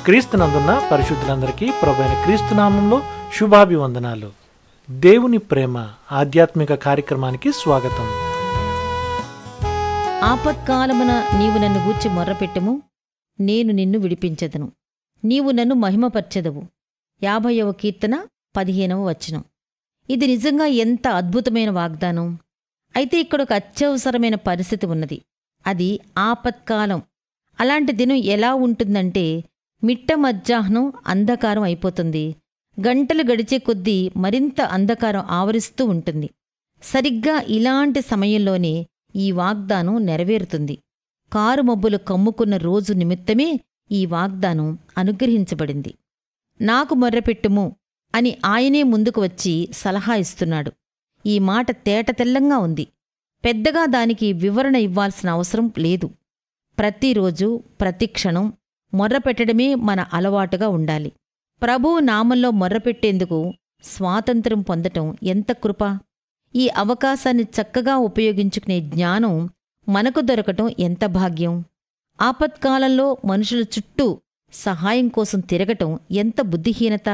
క్రీస్తునందున్న పరిశుద్ధులందరికీ ప్రభువైన క్రీస్తు నామంలో శుభాభివందనాలు. దేవుని ప్రేమ ఆధ్యాత్మిక కార్యక్రమానికి స్వాగతం. ఆపత్కాలమున నీవు నన్ను గూర్చి మొర్రపెట్టుము, నేను నిన్ను విడిపించెదను, నీవు నన్ను మహిమపర్చెదవు. 50వ కీర్తన 15వ వచనం. ఇది నిజంగా ఎంత అద్భుతమైన వాగ్దానం! అయితే ఇక్కడ ఒక అత్యవసరమైన పరిస్థితి ఉన్నది. అది ఆపత్కాలం. అలాంటి దినం ఎలా ఉంటుందంటే, మిట్ట మధ్యాహ్నం అంధకారం అయిపోతుంది. గంటలు గడిచే కొద్దీ మరింత అంధకారం ఆవరిస్తూ ఉంటుంది. సరిగ్గా ఇలాంటి సమయంలోనే ఈ వాగ్దానం నెరవేరుతుంది. కారుమబ్బులు కమ్ముకున్న రోజు నిమిత్తమే ఈ వాగ్దానం అనుగ్రహించబడింది. నాకు మొర్రపెట్టుము అని ఆయనే ముందుకు వచ్చి సలహా ఇస్తున్నాడు. ఈ మాట తేటతెల్లంగా ఉంది. పెద్దగా దానికి వివరణ ఇవ్వాల్సిన అవసరం లేదు. ప్రతిరోజు ప్రతిక్షణం మొర్రపెట్టడమే మన అలవాటుగా ఉండాలి. ప్రభువు నామంలో మొర్రపెట్టేందుకు స్వాతంత్ర్యం పొందటం ఎంత కృప! ఈ అవకాశాన్ని చక్కగా ఉపయోగించుకునే జ్ఞానం మనకు దొరకటం ఎంత భాగ్యం! ఆపత్కాలంలో మనుషుల చుట్టూ సహాయం కోసం తిరగటం ఎంత బుద్ధిహీనత!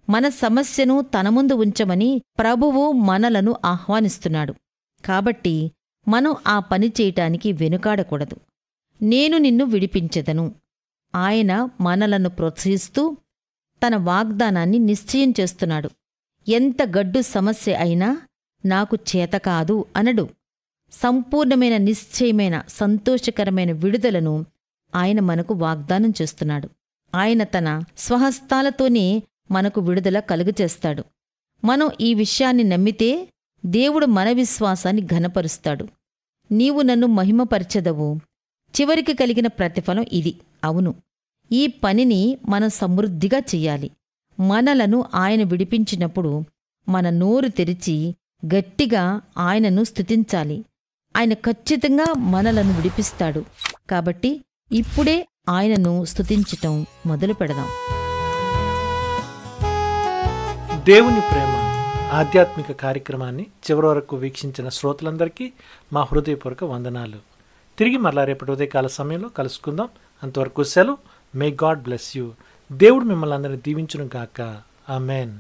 మన సమస్యను తన ముందు ఉంచమని ప్రభువు మనలను ఆహ్వానిస్తున్నాడు. కాబట్టి మనం ఆ పని చేయటానికి వెనుకాడకూడదు. నేను నిన్ను విడిపించెదను. ఆయన మనలను ప్రోత్సహిస్తూ తన వాగ్దానాన్ని నిశ్చయం చేస్తున్నాడు. ఎంత గడ్డు సమస్య అయినా నాకు చేతకాదు అనడు. సంపూర్ణమైన నిశ్చయమైన సంతోషకరమైన విడుదలను ఆయన మనకు వాగ్దానం చేస్తున్నాడు. ఆయన తన స్వహస్తాలతోనే మనకు విడుదల కలుగచేస్తాడు. మనం ఈ విషయాన్ని నమ్మితే దేవుడు మన విశ్వాసాన్ని ఘనపరుస్తాడు. నీవు నన్ను మహిమపరచెదవు. చివరికి కలిగిన ప్రతిఫలం ఇది. అవును, ఈ పనిని మనం సమృద్ధిగా చెయ్యాలి. మనలను ఆయన విడిపించినప్పుడు మన నోరు తెరిచి గట్టిగా ఆయనను స్తుతించాలి. ఆయన ఖచ్చితంగా మనలను విడిపిస్తాడు. కాబట్టి ఇప్పుడే ఆయనను స్తుతించటం మొదలు పెడదాం. దేవుని ప్రేమ ఆధ్యాత్మిక కార్యక్రమాన్ని చివరి వరకు వీక్షించిన శ్రోతలందరికీ మా హృదయపూర్వక వందనాలు. తిరిగి మరలా రేపటి ఉదయకాల సమయంలో కలుసుకుందాం. అంతవరకు సెలవు. May God bless you. దేవుడు మిమ్మల్ని అందరినీ దీవించును గాక. ఆమెన్.